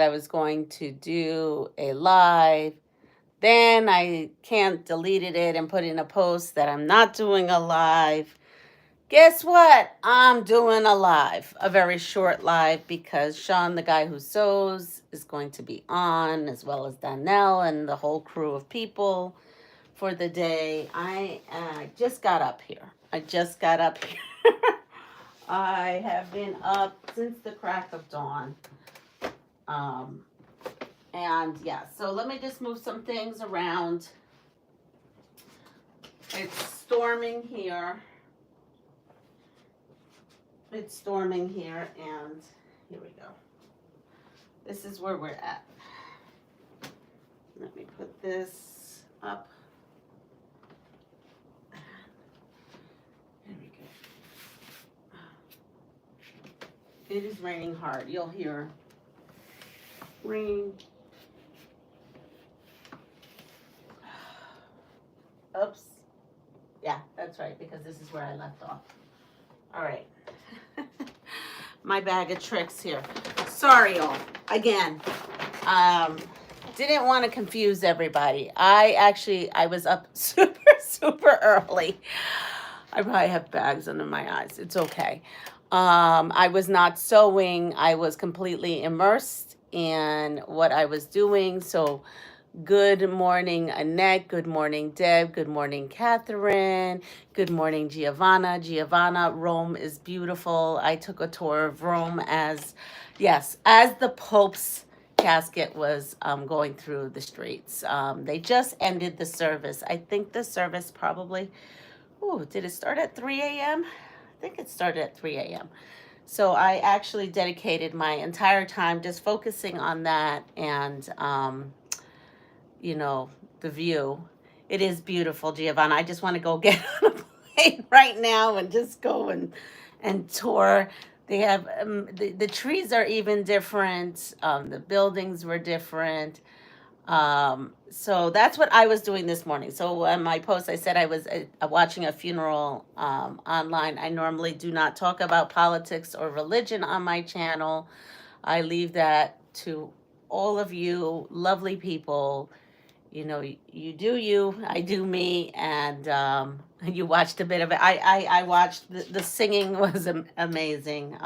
I was going to do a live. Then I can't deleted it and put in a post that I'm not doing a live. Guess what? I'm doing a live, a very short live, because Sean, the guy who sews, is going to be on, as well as Donnell and the whole crew of people for the day. I just got up here. I just got up here. I have been up since the crack of dawn. And yeah, so let me just move some things around. It's storming here. It's storming here, and here we go. This is where we're at. Let me put this up. There we go. It is raining hard. You'll hear rain. Oops. Yeah, that's right, because this is where I left off. All right. My bag of tricks here. Sorry, all. Again, didn't want to confuse everybody. I was up super early. I probably have bags under my eyes. It's okay. I was not sewing. I was completely immersed in what I was doing. So good morning, Annette. Good morning, Deb. Good morning, Catherine. Good morning, Giovanna. Giovanna, Rome is beautiful. I took a tour of Rome as the Pope's casket was going through the streets. They just ended the service. I think the service probably, did it start at 3 a.m.? I think it started at 3 a.m. So I actually dedicated my entire time just focusing on that and, the view. It is beautiful, Giovanna. I just want to go get on a plane right now and just go and tour. They have the trees are even different. The buildings were different. So that's what I was doing this morning. So on my post, I said I was watching a funeral online. I normally do not talk about politics or religion on my channel. I leave that to all of you lovely people. You do you, I do me, and you watched a bit of it. I watched, the singing was amazing.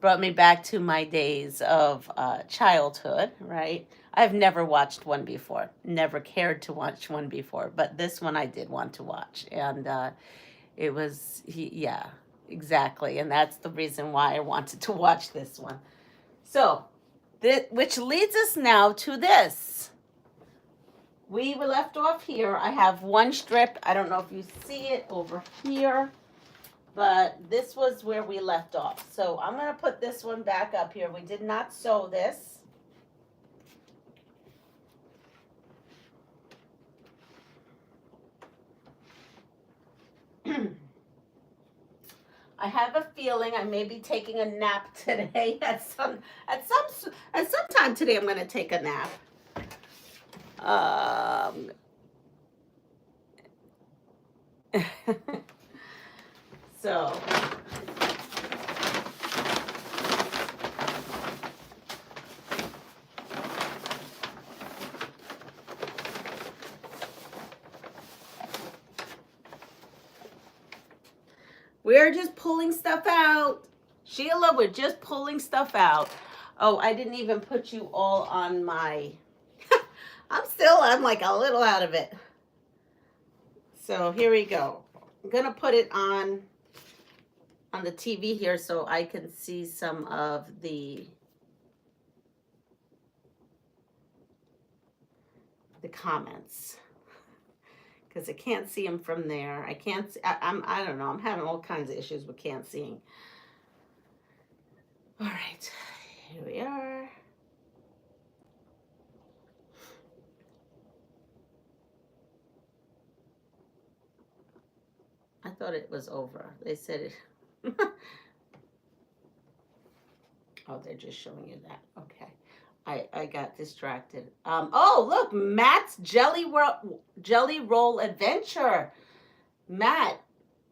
Brought me back to my days of childhood, right? I've never watched one before, never cared to watch one before, but this one I did want to watch, and it was, yeah, exactly, and that's the reason why I wanted to watch this one. So, which leads us now to this. We were left off here. I have one strip. I don't know if you see it over here, but this was where we left off. So I'm going to put this one back up here. We did not sew this. I have a feeling I may be taking a nap today. At some time today I'm going to take a nap. So we're just pulling stuff out. Sheila, we're just pulling stuff out. Oh, I didn't even put you all on my I'm like a little out of it. So here we go. I'm going to put it on the TV here so I can see some of the comments, because I can't see them from there. I can't see, I don't know. I'm having all kinds of issues with can't seeing. All right, here we are. I thought it was over. They said it. Oh, they're just showing you that. Okay. I got distracted. Oh, look, Matt's Jelly Roll Adventure. Matt,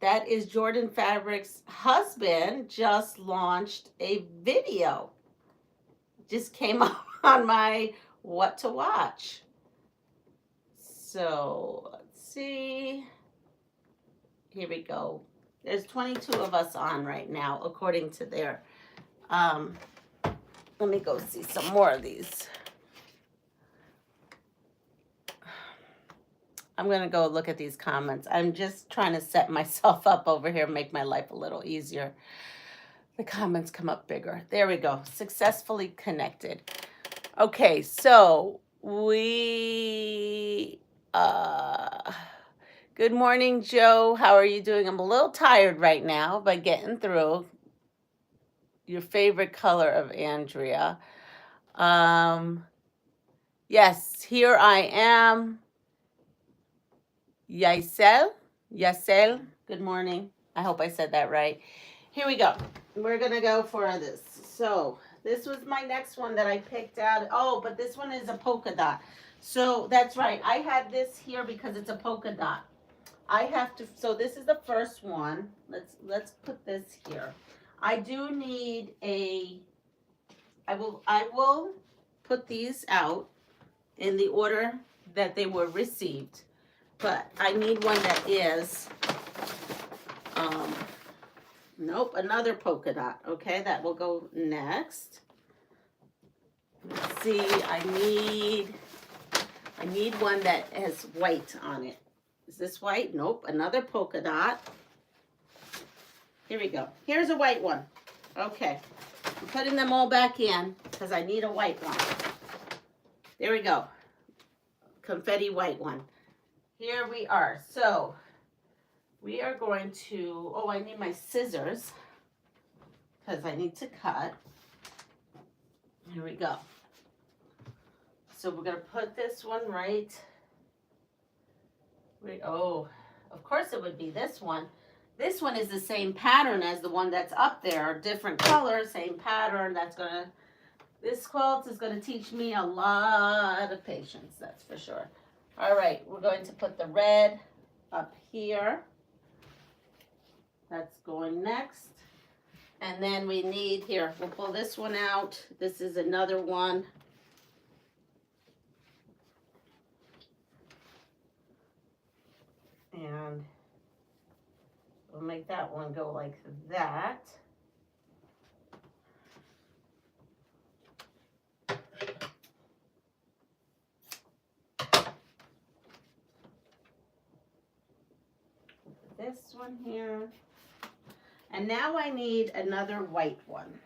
that is Jordan Fabric's husband, just launched a video. just came up on my what to watch. So let's see. Here we go. There's 22 of us on right now, according to their. Let me go see some more of these. I'm going to go look at these comments. I'm just trying to set myself up over here, make my life a little easier. The comments come up bigger. There we go. Successfully connected. Okay, so we... good morning, Joe. How are you doing? I'm a little tired right now, but getting through. Your favorite color of Andrea. Yes, here I am. Yasel, good morning. I hope I said that right. Here we go. We're going to go for this. So this was my next one that I picked out. Oh, but this one is a polka dot. So that's right. I had this here because it's a polka dot. I have to, so this is the first one. Let's put this here. I do need I will put these out in the order that they were received. But I need one that is, nope, another polka dot. Okay, that will go next. Let's see, I need one that has white on it. Is this white? Nope, another polka dot. Here we go. Here's a white one. Okay, I'm putting them all back in because I need a white one. There we go. Confetti white one. Here we are. So we are going to, oh, I need my scissors because I need to cut. Here we go. So we're going to put this one right. Oh, of course it would be this one. This one is the same pattern as the one that's up there. Different color, same pattern. This quilt is going to teach me a lot of patience, that's for sure. All right, we're going to put the red up here. That's going next. And then we need, here, we'll pull this one out. This is another one. And we'll make that one go like that. This one here. And now I need another white one.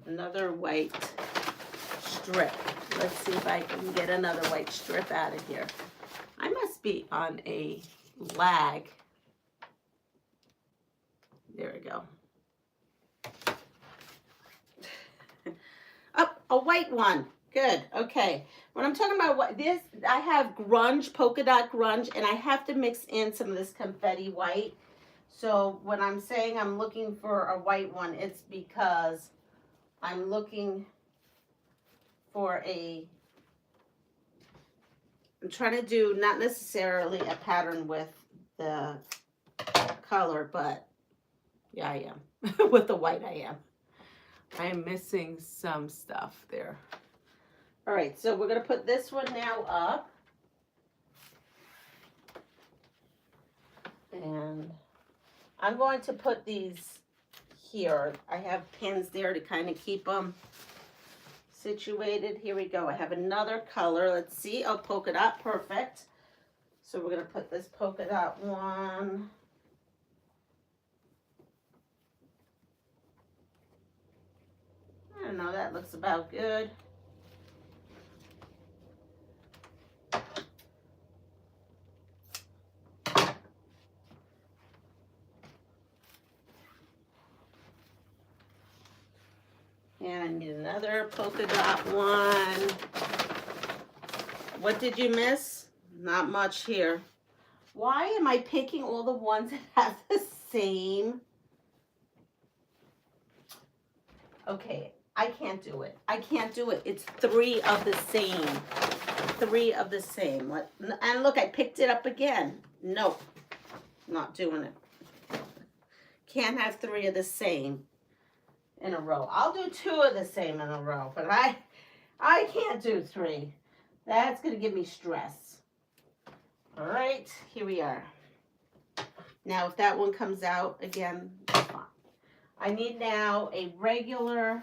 Another white strip. Let's see if I can get another white strip out of here. I must be on a lag. There we go. Oh, a white one. Good. Okay. When I'm talking about what this, I have grunge, polka dot grunge, and I have to mix in some of this confetti white. So when I'm saying I'm looking for a white one, it's because I'm looking for I'm trying to do not necessarily a pattern with the color, but yeah, I am. With the white, I am. I am missing some stuff there. All right, so we're going to put this one now up. And I'm going to put these here. I have pins there to kind of keep them situated. Here we go. I have another color. Let's see. Oh, polka dot. Perfect. So we're going to put this polka dot one. I don't know. That looks about good. And I need another polka dot one. What did you miss? Not much here. Why am I picking all the ones that have the same? Okay, I can't do it. I can't do it. It's three of the same. Three of the same. And look, I picked it up again. Nope. Not doing it. Can't have three of the same. in a row. I'll do 2 of the same in a row, but I can't do 3. That's going to give me stress. All right, here we are. Now, if that one comes out again, that's fine. I need now a regular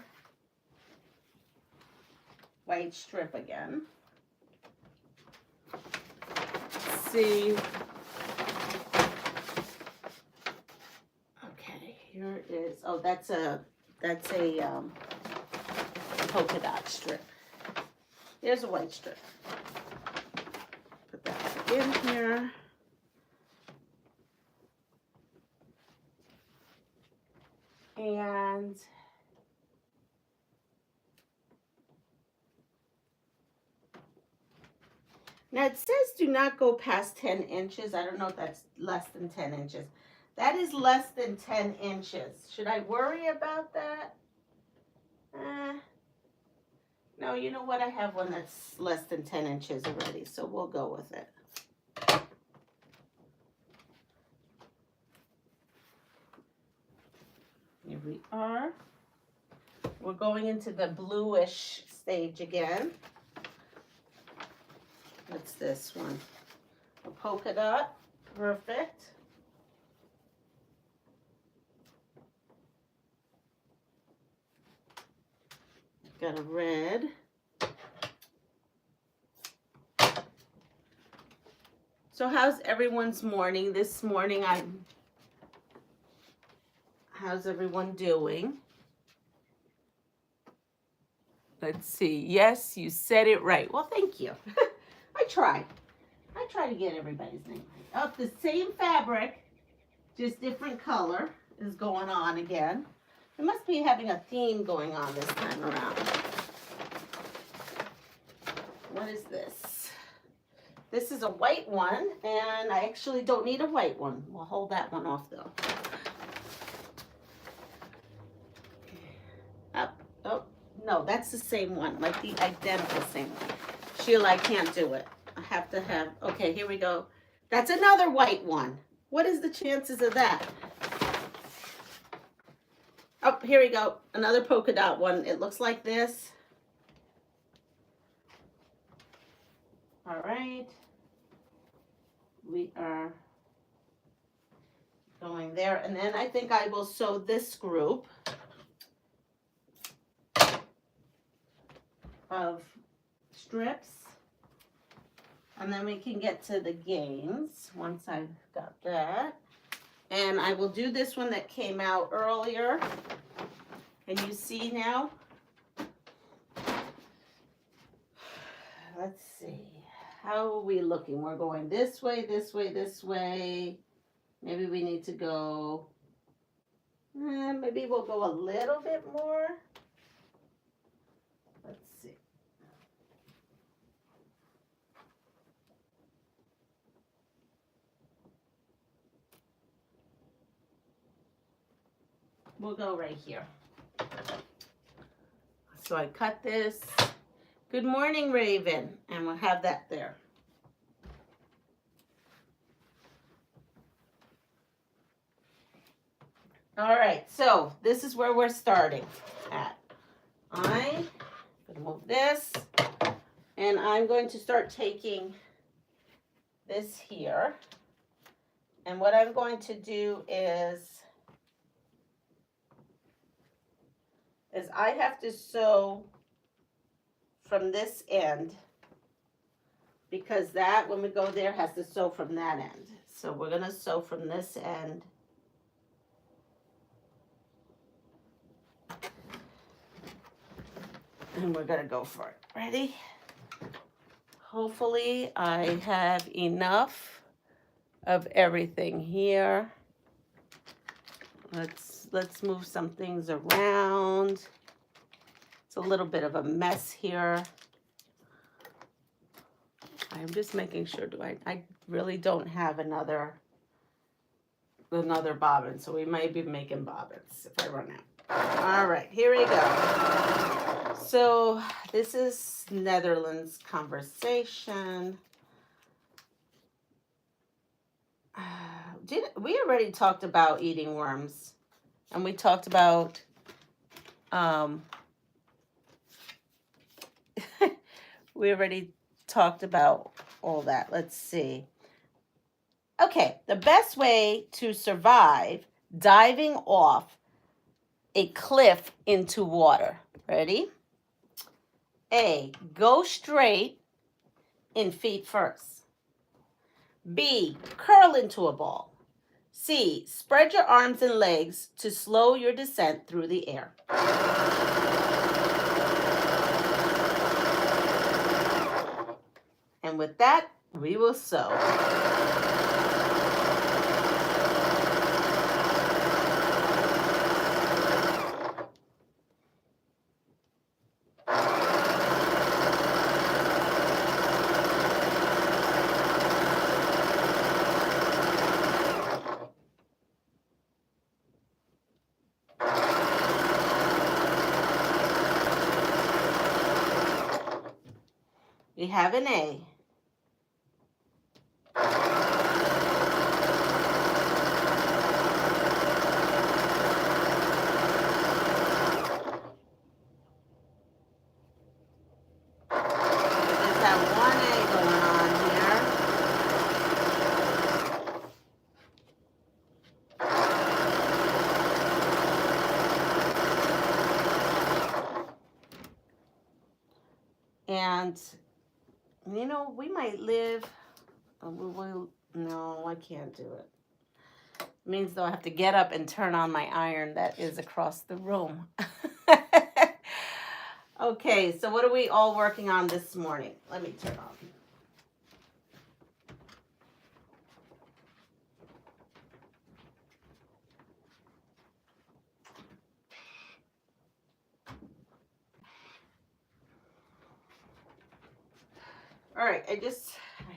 white strip again. Let's see. Okay, here is, oh, that's a polka dot strip. Here's a white strip. Put that back in here. And now it says do not go past 10 inches. I don't know if that's less than 10 inches. That is less than 10 inches. Should I worry about that? No, you know what? I have one that's less than 10 inches already, so we'll go with it. Here we are. We're going into the bluish stage again. What's this one? A polka dot. Perfect. Got a red. So how's everyone's morning? This morning how's everyone doing? Let's see. Yes, you said it right. Well, thank you. I try to get everybody's name right. Oh, the same fabric, just different color is going on again. We must be having a theme going on this time around. What is this? This is a white one, and I actually don't need a white one. We'll hold that one off though. Up, oh, no, that's the same one, like the identical same one. Sheila, I can't do it. I have to have, okay, here we go. That's another white one. What is the chances of that? Oh, here we go. Another polka dot one. It looks like this. All right. We are going there. And then I think I will sew this group of strips. And then we can get to the gains once I've got that. And I will do this one that came out earlier. Can you see now? Let's see. How are we looking? We're going this way, this way, this way. Maybe we need to go, maybe we'll go a little bit more. Let's see. We'll go right here. So I cut this. Good morning, Raven. And we'll have that there. All right, so this is where we're starting at. I'm going to move this, and I'm going to start taking this here. And what I'm going to do is I have to sew from this end, because that, when we go there, has to sew from that end. So we're going to sew from this end. And we're going to go for it. Ready? Hopefully I have enough of everything here. Let's move some things around. It's a little bit of a mess here. I'm just making sure, I really don't have another bobbin, so we might be making bobbins if I run out. All right, here we go. So this is Netherlands conversation. We already talked about eating worms, and we talked about Um, we already talked about all that. Let's see. Okay, the best way to survive diving off a cliff into water. Ready? A, go straight in feet first. B, curl into a ball. C, spread your arms and legs to slow your descent through the air. And with that, we will sew. We have an A. And, you know, we might live, no, I can't do it. It means though I have to get up and turn on my iron that is across the room. Okay, so what are we all working on this morning? Let me turn on. All right, I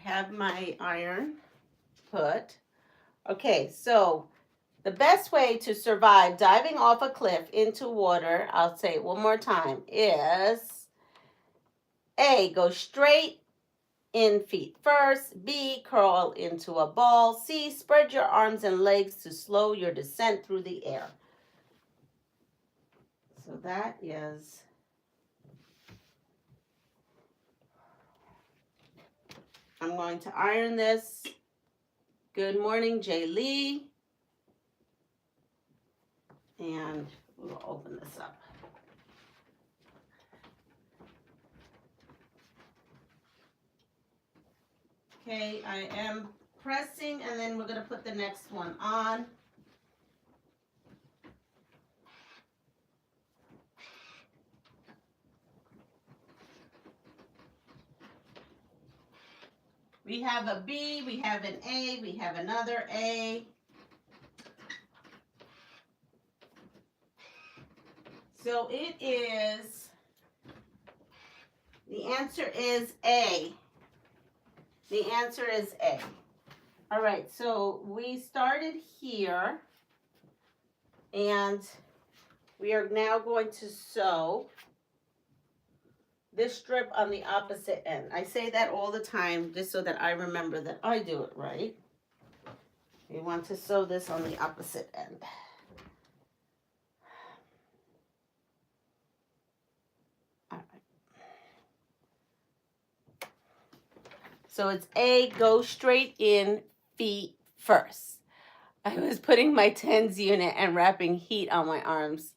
have my iron put. Okay, so the best way to survive diving off a cliff into water, I'll say it one more time, is A, go straight in feet first. B, curl into a ball. C, spread your arms and legs to slow your descent through the air. So that is... I'm going to iron this. Good morning, Jay Lee. And we'll open this up. Okay, I am pressing, and then we're going to put the next one on. We have a B, we have an A, we have another A. So it is, the answer is A. The answer is A. All right, so we started here, and we are now going to sew this strip on the opposite end. I say that all the time just so that I remember that I do it right. We want to sew this on the opposite end. All right. So it's A, go straight in feet first. I was putting my TENS unit and wrapping heat on my arms.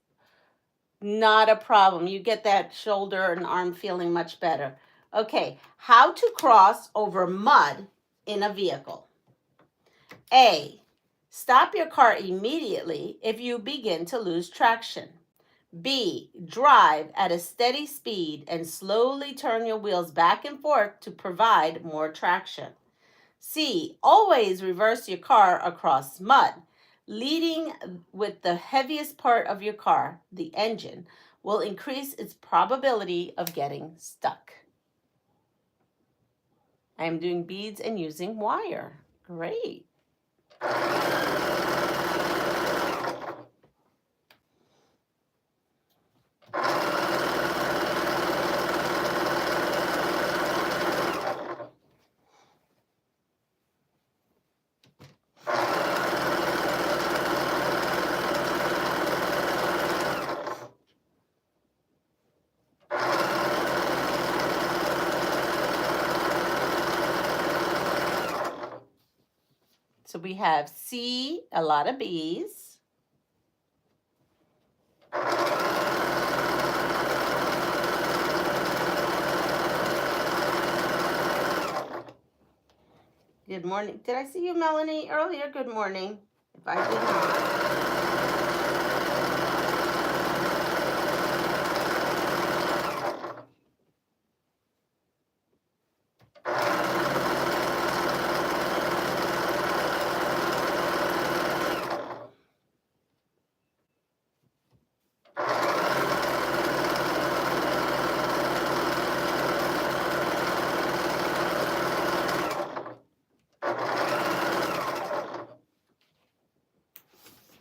Not a problem. You get that shoulder and arm feeling much better. Okay, how to cross over mud in a vehicle. A, stop your car immediately if you begin to lose traction. B, drive at a steady speed and slowly turn your wheels back and forth to provide more traction. C, always reverse your car across mud. Leading with the heaviest part of your car, the engine, will increase its probability of getting stuck. I am doing beads and using wire. Great. we have C, a lot of B's. Good morning. Did I see you, Melanie, earlier? Good morning. If I did not.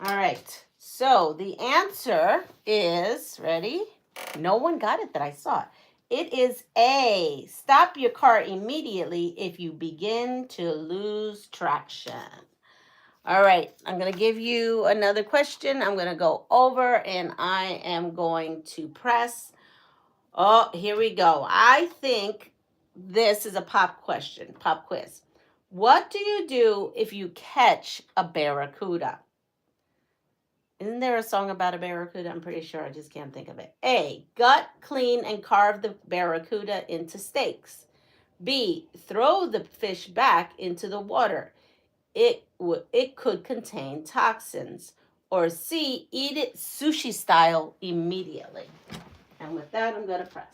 All right, so the answer is, ready? No one got it that I saw. It is A. Stop your car immediately if you begin to lose traction. All right, I'm going to give you another question. I'm going to go over and I am going to press. Oh, here we go. I think this is a pop question, pop quiz. What do you do if you catch a barracuda? Isn't there a song about a barracuda? I'm pretty sure. I just can't think of it. A. Gut, clean, and carve the barracuda into steaks. B. Throw the fish back into the water. It could contain toxins. Or C. Eat it sushi style immediately. And with that, I'm going to press.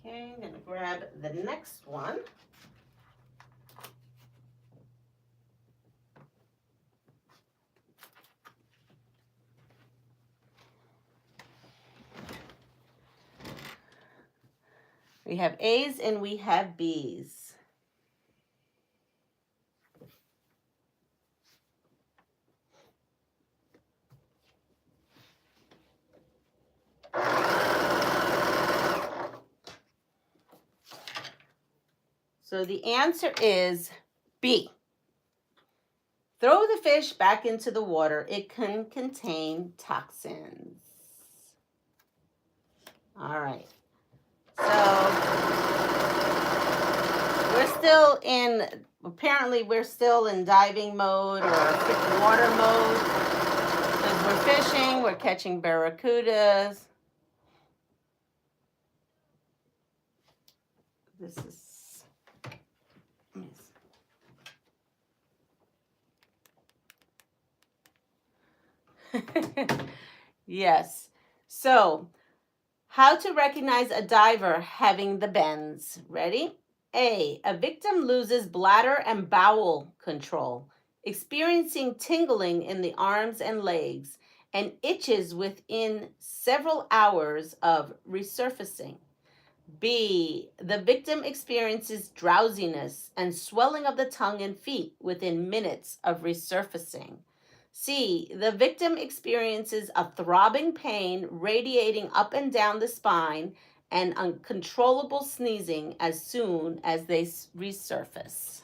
Okay, I'm going to grab the next one. We have A's and we have B's. So the answer is B. Throw the fish back into the water. It can contain toxins. All right. So we're still in diving mode or water mode. Because we're fishing, we're catching barracudas. This is yes. So, how to recognize a diver having the bends. Ready? A victim loses bladder and bowel control, experiencing tingling in the arms and legs, and itches within several hours of resurfacing. B, the victim experiences drowsiness and swelling of the tongue and feet within minutes of resurfacing. C, the victim experiences a throbbing pain radiating up and down the spine and uncontrollable sneezing as soon as they resurface.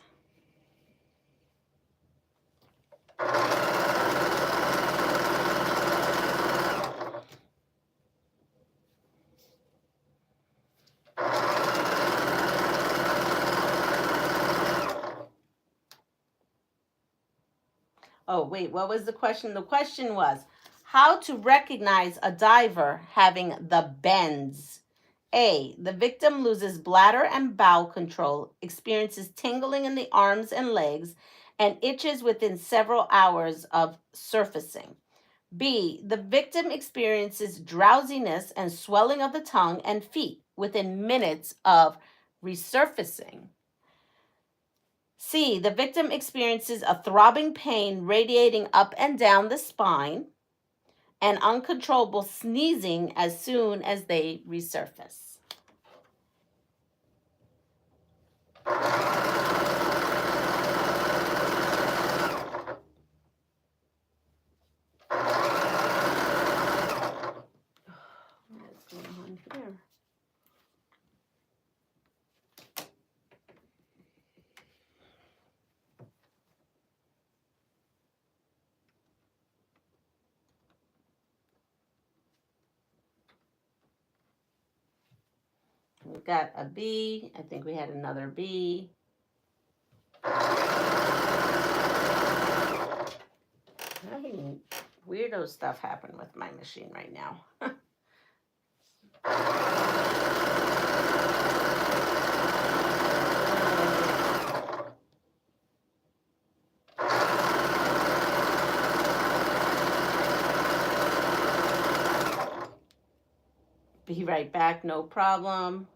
Oh, wait, what was the question? The question was how to recognize a diver having the bends. A, the victim loses bladder and bowel control, experiences tingling in the arms and legs, and itches within several hours of surfacing. B, the victim experiences drowsiness and swelling of the tongue and feet within minutes of resurfacing. C, the victim experiences a throbbing pain radiating up and down the spine and uncontrollable sneezing as soon as they resurface. we've got a B. I think we had another B. Having weirdo stuff happen with my machine right now. Be right back, no problem.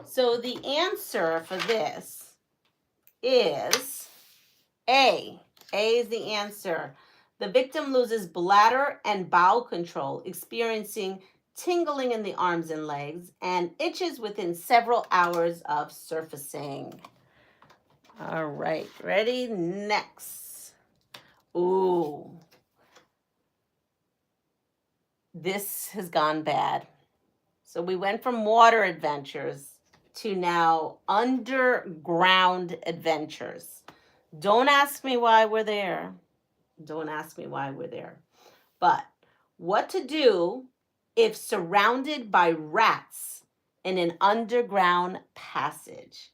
So the answer for this is A. A is the answer. The victim loses bladder and bowel control, experiencing tingling in the arms and legs, and itches within several hours of surfacing. All right, ready? Next. Ooh. This has gone bad. So we went from water adventures to now underground adventures. Don't ask me why we're there. Don't ask me why we're there. But what to do if surrounded by rats in an underground passage?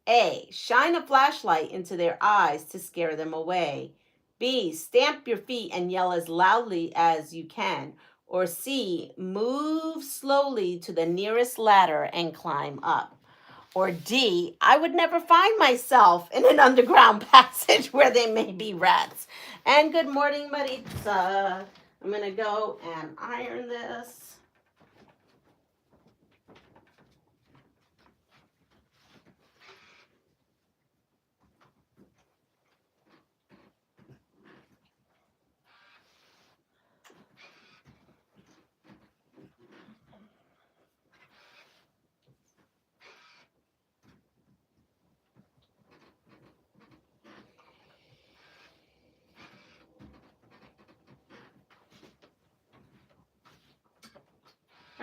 A. Shine a flashlight into their eyes to scare them away. B. Stamp your feet and yell as loudly as you can. Or C. Move slowly to the nearest ladder and climb up. Or D. I would never find myself in an underground passage where there may be rats. And good morning, Maritza. I'm going to go and iron this.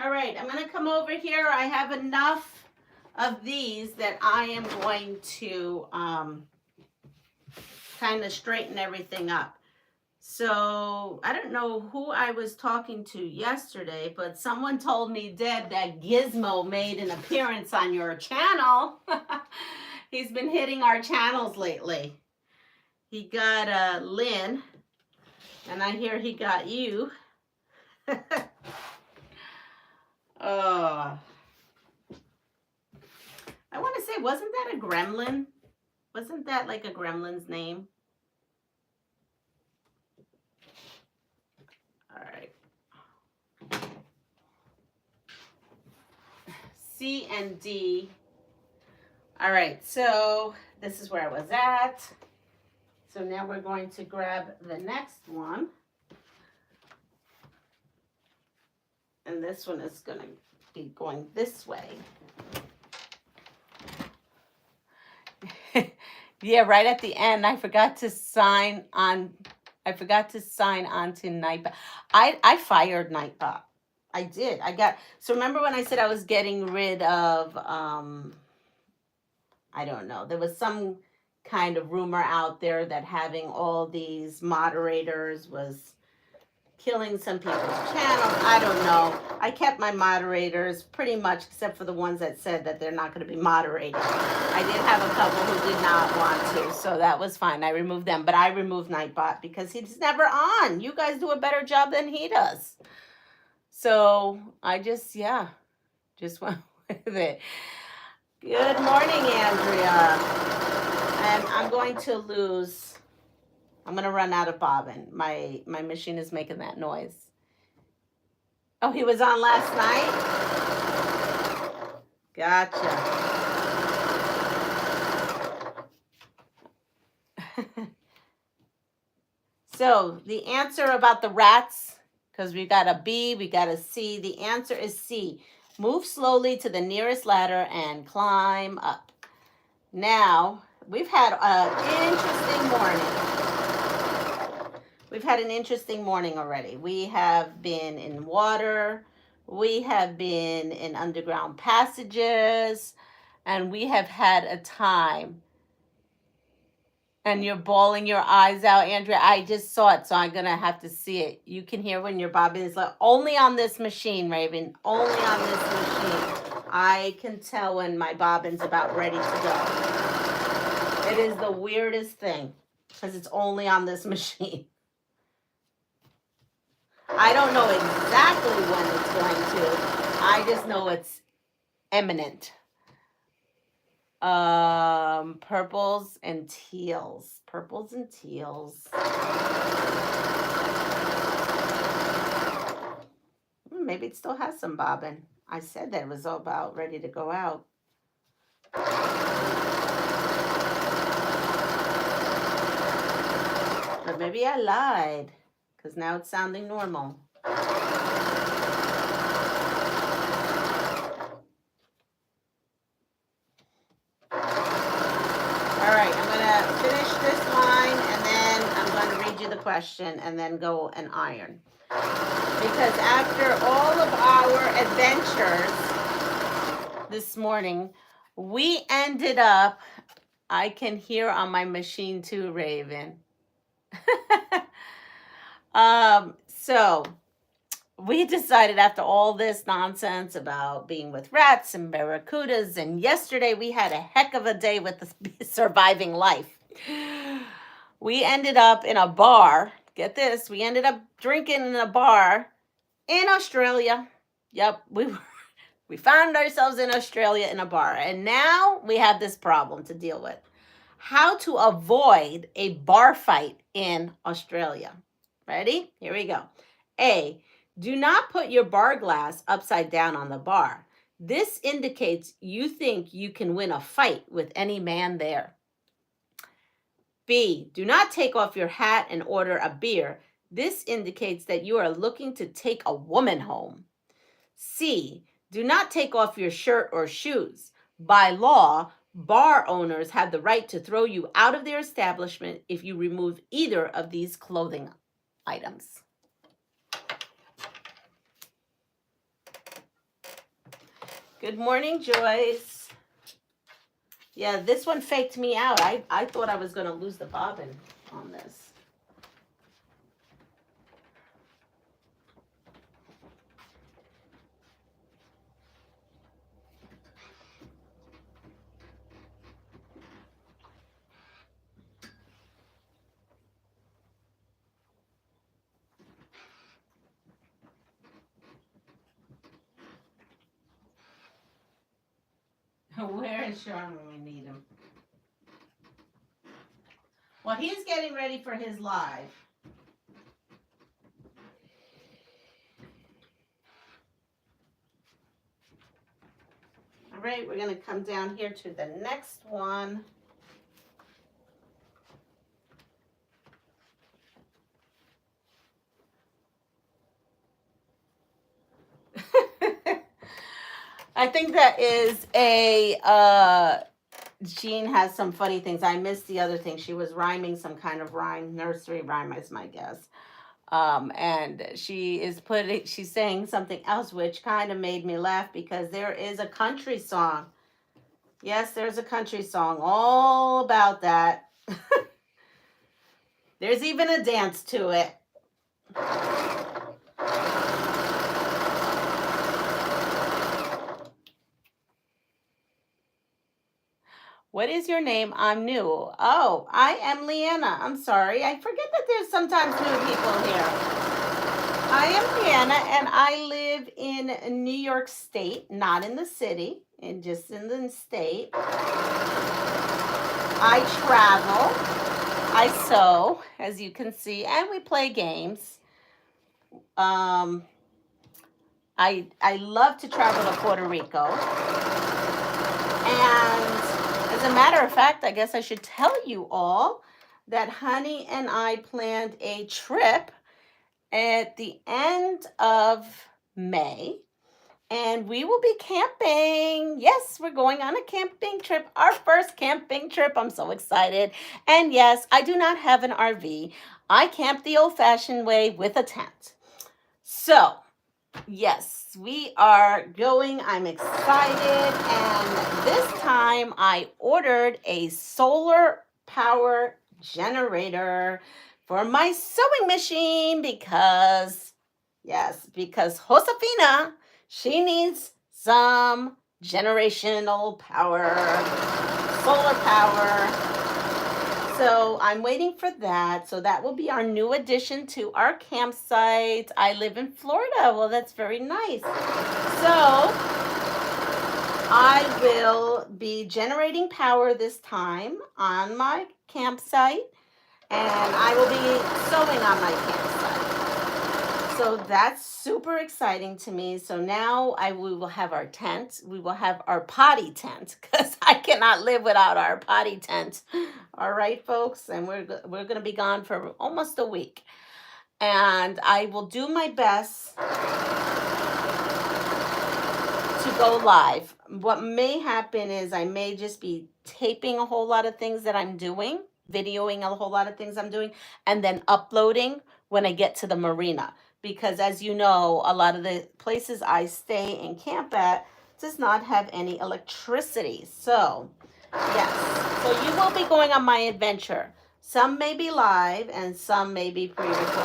All right, I'm going to come over here. I have enough of these that I am going to kind of straighten everything up. So I don't know who I was talking to yesterday, but someone told me, Deb, that Gizmo made an appearance on your channel. He's been hitting our channels lately. He got Lynn, and I hear he got you. I want to say, wasn't that a gremlin? Wasn't that like a gremlin's name? All right. C and D. All right, so this is where I was at. So now we're going to grab the next one. And this one is going to be going this way. Yeah, right at the end, I forgot to sign on. I forgot to sign on to Nightbot. I fired Nightbot. I did. So remember when I said I was getting rid of, I don't know. There was some kind of rumor out there that having all these moderators was killing some people's channels. I don't know. I kept my moderators pretty much, except for the ones that said that they're not going to be moderated. I did have a couple who did not want to, so that was fine. I removed them, but I removed Nightbot because he's never on. You guys do a better job than he does. So I just went with it. Good morning, Andrea. And I'm going to lose. I'm going to run out of bobbin. My machine is making that noise. Oh, he was on last night? Gotcha. So the answer about the rats, because we got a B, we got a C. The answer is C. Move slowly to the nearest ladder and climb up. Now, we've had an interesting morning. We've had an interesting morning already. We have been in water. We have been in underground passages. and we have had a time. And you're bawling your eyes out, Andrea. I just saw it, so I'm gonna have to see it. You can hear when your bobbin is like only on this machine, Raven. Only on this machine. I can tell when my bobbin's about ready to go. It is the weirdest thing because it's only on this machine. I don't know exactly when it's going to. I just know it's imminent. Purples and teals. Purples and teals. Maybe it still has some bobbin. I said that it was all about ready to go out. But maybe I lied, because now it's sounding normal. All right, I'm going to finish this line, and then I'm going to read you the question, and then go and iron. Because after all of our adventures this morning, we ended up, I can hear on my machine too, Raven. So we decided after all this nonsense about being with rats and barracudas, and yesterday we had a heck of a day with the surviving life. We ended up in a bar. Get this, we ended up drinking in a bar in Australia. Yep, we found ourselves in Australia in a bar, and now we have this problem to deal with. How to avoid a bar fight in Australia. Ready? Here we go. A, do not put your bar glass upside down on the bar. This indicates you think you can win a fight with any man there. B, do not take off your hat and order a beer. This indicates that you are looking to take a woman home. C, do not take off your shirt or shoes. By law, bar owners have the right to throw you out of their establishment if you remove either of these clothing items. Good morning, Joyce. Yeah, this one faked me out. I thought I was going to lose the bobbin on this. Where is Sean when we need him? Well, he's getting ready for his live. All right, we're going to come down here to the next one. I think that is a, Jean has some funny things. I missed the other thing. She was rhyming some kind of rhyme, nursery rhyme is my guess. And she's saying something else, which kind of made me laugh because there is a country song. Yes, there's a country song all about that. There's even a dance to it. What is your name? I'm new. Oh, I am Leanna. I'm sorry. I forget that there's sometimes new people here. I am Leanna, and I live in New York State, not in the city, and just in the state. I travel. I sew, as you can see, and we play games. I love to travel to Puerto Rico. And as a matter of fact, I guess I should tell you all that Honey and I planned a trip at the end of May, and we will be camping. Yes, we're going on a camping trip, our first camping trip. I'm so excited. And yes, I do not have an RV. I camp the old-fashioned way with a tent. So Yes, we are going. I'm excited. And this time I ordered a solar power generator for my sewing machine because, yes, because Josefina, she needs some generational power, solar power. So I'm waiting for that. So that will be our new addition to our campsite. I live in Florida. Well, that's very nice. So I will be generating power this time on my campsite, and I will be sewing on my campsite. So that's super exciting to me. So now we will have our tent. We will have our potty tent because I cannot live without our potty tent. All right, folks, and we're going to be gone for almost a week. And I will do my best to go live. What may happen is I may just be taping a whole lot of things that I'm doing, videoing a whole lot of things I'm doing, and then uploading when I get to the marina. Because as you know, a lot of the places I stay and camp at does not have any electricity. So, yes. So you will be going on my adventure. Some may be live and some may be pre-recorded.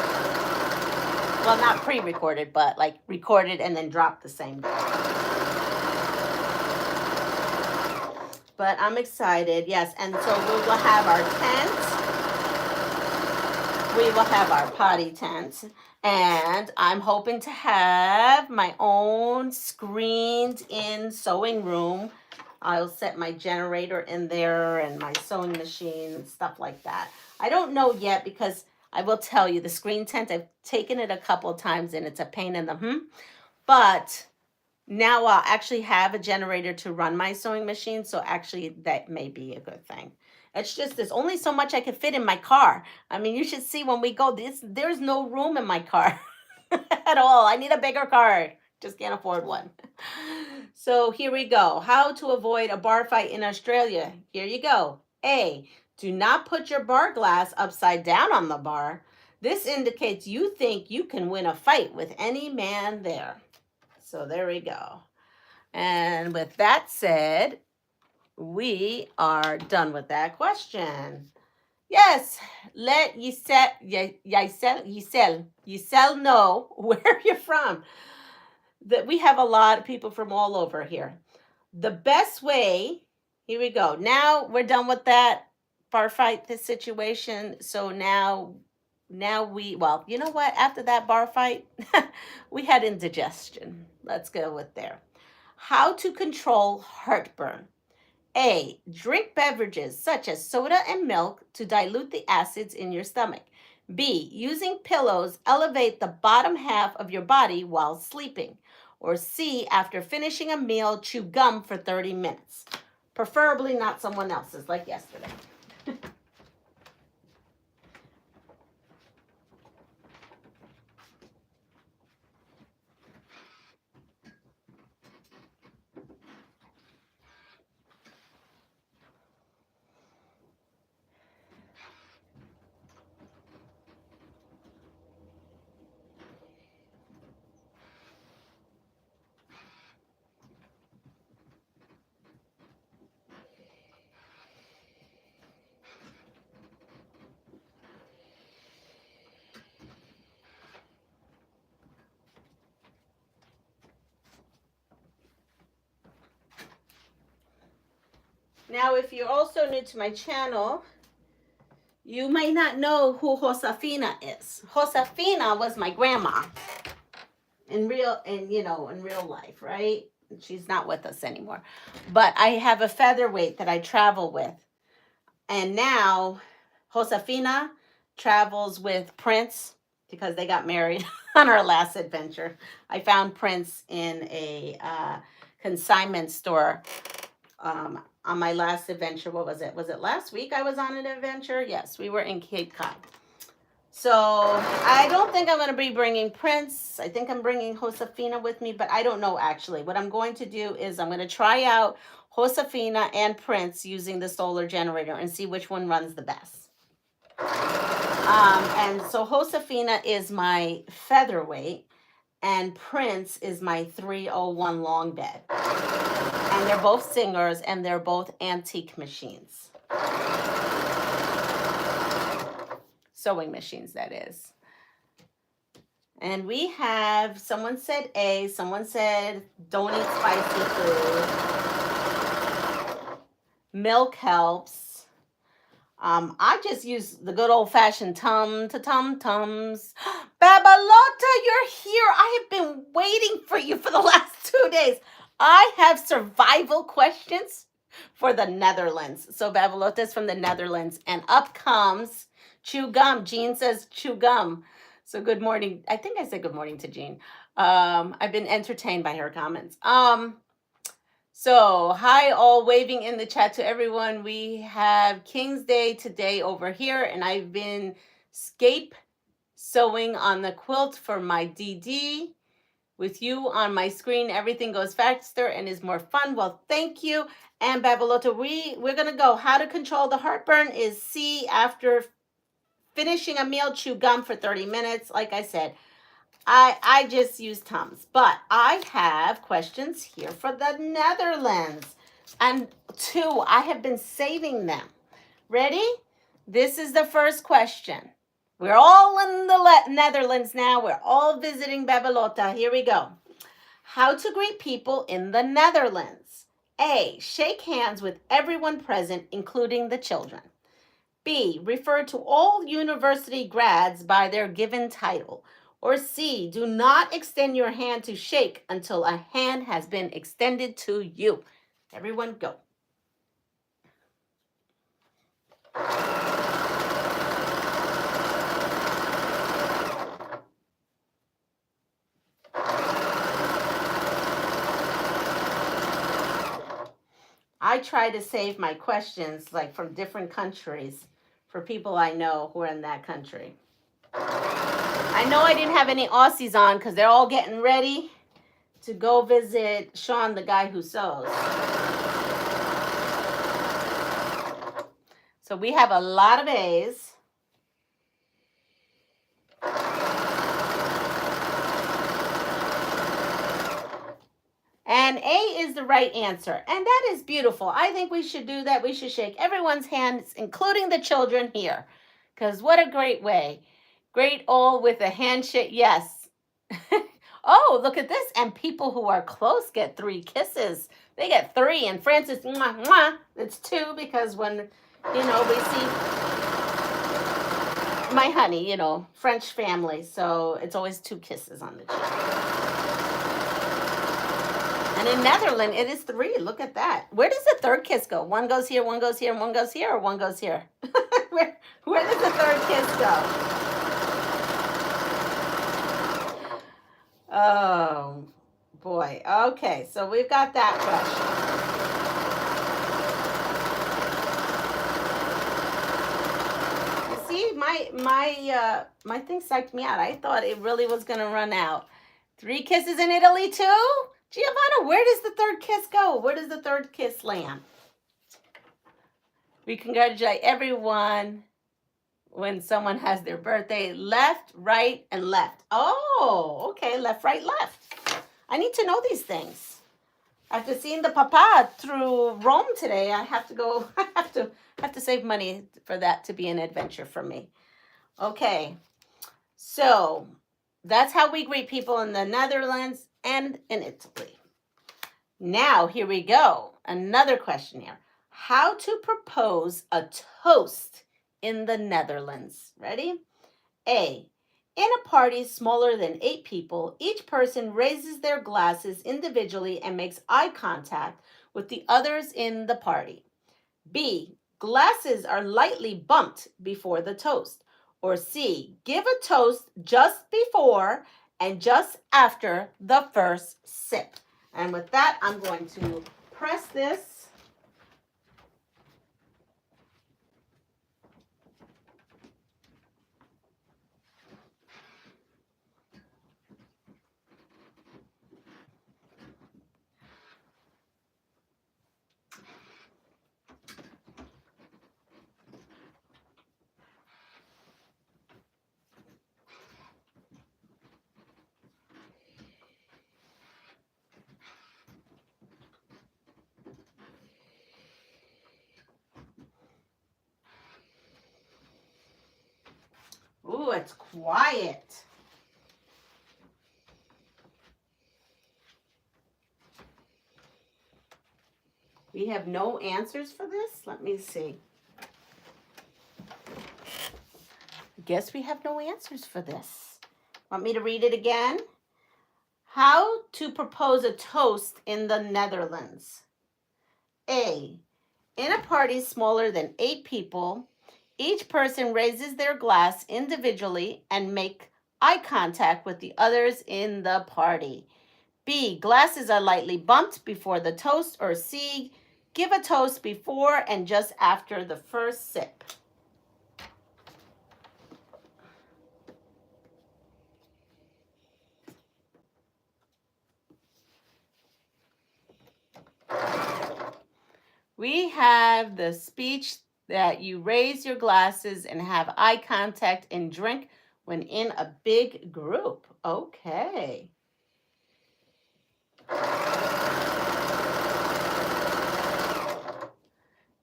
Well, not pre-recorded, but like recorded and then dropped the same day. But I'm excited, yes. And so we will have our tent. We will have our potty tent. And I'm hoping to have my own screened in sewing room. I'll set my generator in there and my sewing machine and stuff like that. I don't know yet because I will tell you the screen tent, I've taken it a couple of times and it's a pain in the But now I'll actually have a generator to run my sewing machine, so actually that may be a good thing. It's just there's only so much I can fit in my car. I mean, you should see when we go, there's no room in my car at all. I need a bigger car. Just can't afford one. So here we go. How to avoid a bar fight in Australia. Here you go. A, do not put your bar glass upside down on the bar. This indicates you think you can win a fight with any man there. So there we go. And with that said, we are done with that question. Yes, let Yisel know where you're from. That we have a lot of people from all over here. The best way, here we go. Now we're done with that bar fight, this situation. So now well, you know what? After that bar fight, we had indigestion. Let's go with there. How to control heartburn. A, drink beverages such as soda and milk to dilute the acids in your stomach. B, using pillows elevate the bottom half of your body while sleeping. Or C, after finishing a meal, chew gum for 30 minutes. Preferably not someone else's like yesterday. Now, if you're also new to my channel, you might not know who Josefina is. Josefina was my grandma in real life, right? She's not with us anymore. But I have a featherweight that I travel with. And now Josefina travels with Prince because they got married on our last adventure. I found Prince in a consignment store on my last adventure. What was it? Was it last week I was on an adventure? Yes, we were in Cape Cod. So I don't think I'm going to be bringing Prince. I think I'm bringing Josefina with me, but I don't know actually. What I'm going to do is I'm going to try out Josefina and Prince using the solar generator and see which one runs the best. And so Josefina is my featherweight. and Prince is my 301 long bed. And they're both singers, and they're both antique machines. Sewing machines, that is. And we have, someone said A, someone said don't eat spicy food. Milk helps. I just use the good old-fashioned tum-tums. Babalota, you're here. I have been waiting for you for the last 2 days. I have survival questions for the Netherlands. So Babalota is from the Netherlands. And up comes Chew Gum. Jean says chew gum. So good morning. I think I said good morning to Jean. I've been entertained by her comments. So hi all, waving in the chat to everyone. We have King's Day today over here, and I've been scape sewing on the quilt for my DD. With you on my screen, everything goes faster and is more fun. Well, thank you. And Babalota, we're gonna go. How to control the heartburn is C. After finishing a meal, chew gum for 30 minutes. Like I said, I just use Tums, but I have questions here for the Netherlands. And 2, I have been saving them. Ready? This is the first question. We're all in the Netherlands now. We're all visiting Babalota. Here we go. How to greet people in the Netherlands. A, shake hands with everyone present, including the children. B, refer to all university grads by their given title. Or C, do not extend your hand to shake until a hand has been extended to you. Everyone go. I try to save my questions like from different countries for people I know who are in that country. I know I didn't have any Aussies on because they're all getting ready to go visit Sean, the guy who sews. So we have a lot of A's. And A is the right answer. And that is beautiful. I think we should do that. We should shake everyone's hands, including the children here. Because what a great way. Great all with a handshake. Yes. Oh, look at this. And people who are close get 3 kisses. They get 3. And Francis, mwah, mwah. It's 2 because when, we see my honey, French family. So it's always 2 kisses on the cheek. And in Netherlands, it is 3. Look at that. Where does the 3rd kiss go? One goes here, one goes here, and one goes here, or one goes here? Where does the 3rd kiss go? Oh, boy. Okay, so we've got that question. You see, my thing psyched me out. I thought it really was going to run out. 3 kisses in Italy, too? Giovanna, where does the 3rd kiss go? Where does the 3rd kiss land? We congratulate everyone when someone has their birthday. Left, right, and left. Oh, okay. Left, right, left. I need to know these things. After seeing the papa through Rome today, I have to go. I have to save money for that to be an adventure for me. Okay. So that's how we greet people in the Netherlands and in Italy. Now, here we go. Another question here. How to propose a toast in the Netherlands. Ready? A, in a party smaller than 8 people, each person raises their glasses individually and makes eye contact with the others in the party. B, glasses are lightly bumped before the toast. Or C, give a toast just before and just after the first sip. And with that, I'm going to press this. Ooh, it's quiet. We have no answers for this? Let me see. Guess we have no answers for this. Want me to read it again? How to propose a toast in the Netherlands. A. In a party smaller than 8 people, each person raises their glass individually and make eye contact with the others in the party. B. Glasses are lightly bumped before the toast. Or C. Give a toast before and just after the first sip. We have the speech that you raise your glasses and have eye contact and drink when in a big group. Okay.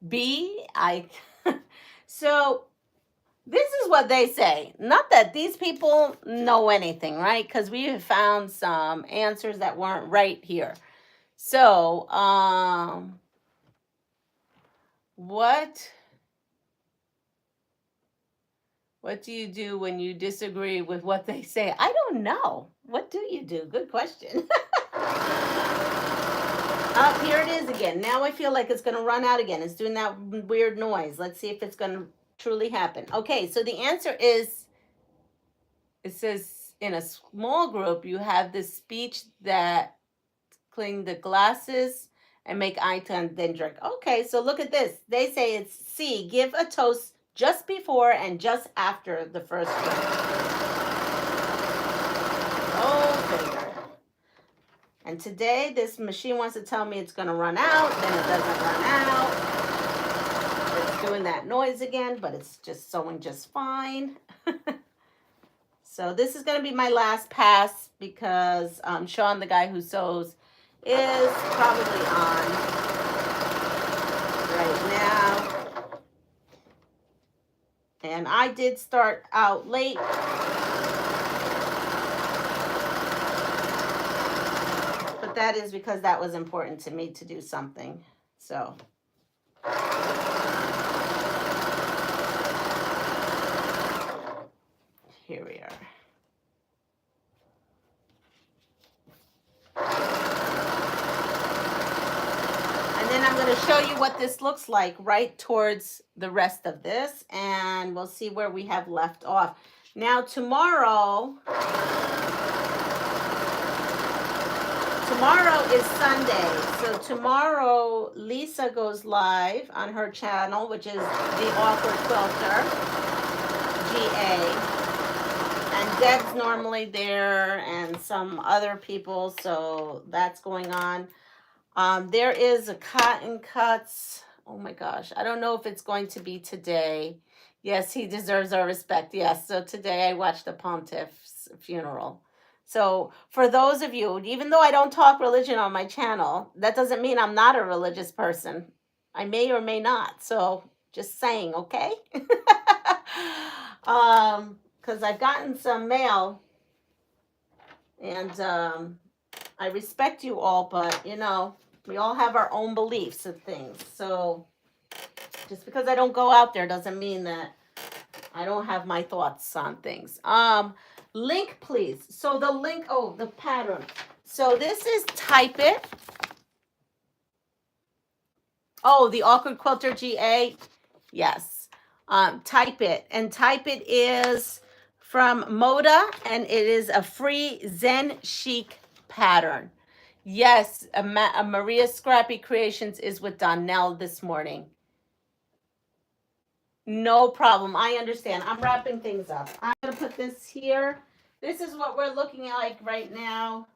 B, so this is what they say. Not that these people know anything, right? Because we have found some answers that weren't right here. So, what do you do when you disagree with what they say? I don't know. What do you do? Good question. Here it is again. Now I feel like it's going to run out again. It's doing that weird noise. Let's see if it's going to truly happen. Okay, so the answer is, it says in a small group, you have this speech that clean the glasses and make eye contact, then drink. Okay, so look at this. They say it's C, give a toast just before and just after the first drink. Okay. And today, this machine wants to tell me it's going to run out, then it doesn't run out. It's doing that noise again, but it's just sewing just fine. So this is going to be my last pass because Sean, the guy who sews, is probably on right now. And I did start out late. But that is because that was important to me to do something. So. Here we are. And then I'm going to show you what this looks like right towards the rest of this. And we'll see where we have left off. Now tomorrow is Sunday. So tomorrow Lisa goes live on her channel, which is the Awkward Quilter GA. And Deb's normally there and some other people, so that's going on. There is a Cotton Cuts. Oh my gosh, I don't know if it's going to be today. Yes, he deserves our respect. Yes, so today I watched the Pontiff's funeral. So for those of you, even though I don't talk religion on my channel, that doesn't mean I'm not a religious person. I may or may not. So just saying, okay? Because I've gotten some mail, and I respect you all, but, you know, we all have our own beliefs of things. So just because I don't go out there doesn't mean that I don't have my thoughts on things. Link, please. So the link, oh, the pattern. So this is Type It. Oh, the Awkward Quilter GA. Yes. Type It. And Type It is from Moda, and it is a free Zen chic pattern. Yes, Maria Scrappy Creations is with Donnell this morning. No problem. I understand. I'm wrapping things up. I'm going to put this here. This is what we're looking like right now.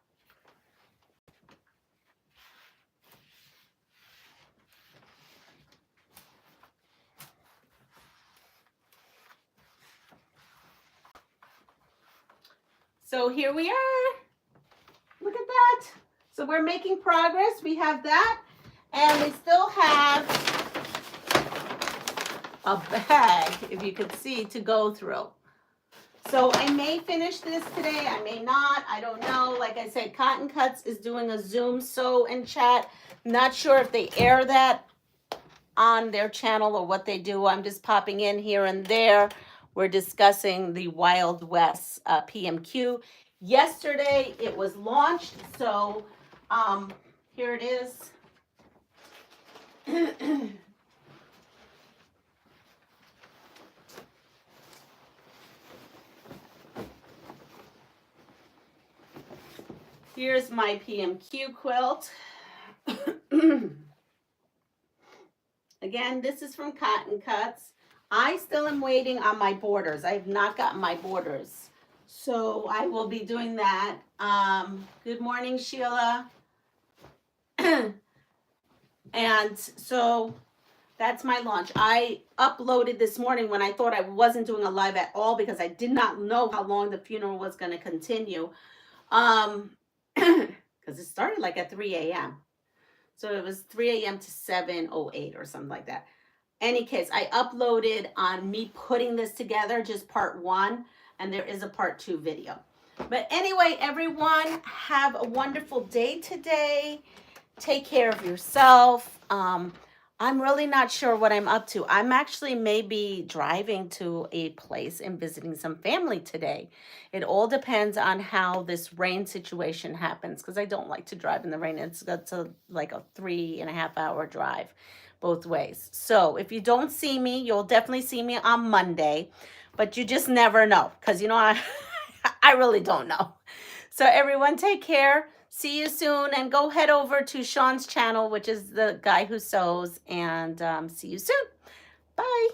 So here we are. Look at that. So we're making progress. We have that. And we still have a bag, if you could see, to go through. So I may finish this today. I may not. I don't know. Like I said, Cotton Cuts is doing a Zoom sew and chat. Not sure if they air that on their channel or what they do. I'm just popping in here and there. We're discussing the Wild West PMQ. Yesterday it was launched, so here it is. Here's my PMQ quilt. Again, this is from Cotton Cuts. I still am waiting on my borders. I have not gotten my borders. So I will be doing that. Good morning, Sheila. And so that's my launch. I uploaded this morning when I thought I wasn't doing a live at all because I did not know how long the funeral was going to continue. Because it started like at 3 a.m. So it was 3 a.m. to 7:08 or something like that. Any case, I uploaded on me putting this together, just part 1, and there is a part 2 video. But anyway, everyone, have a wonderful day today. Take care of yourself. I'm really not sure what I'm up to. I'm actually maybe driving to a place and visiting some family today. It all depends on how this rain situation happens, because I don't like to drive in the rain. It's like a 3.5-hour drive both ways. So if you don't see me, you'll definitely see me on Monday, but you just never know, because I really don't know. So everyone, take care. See you soon, and go head over to Sean's channel, which is the guy who sews, and see you soon. Bye.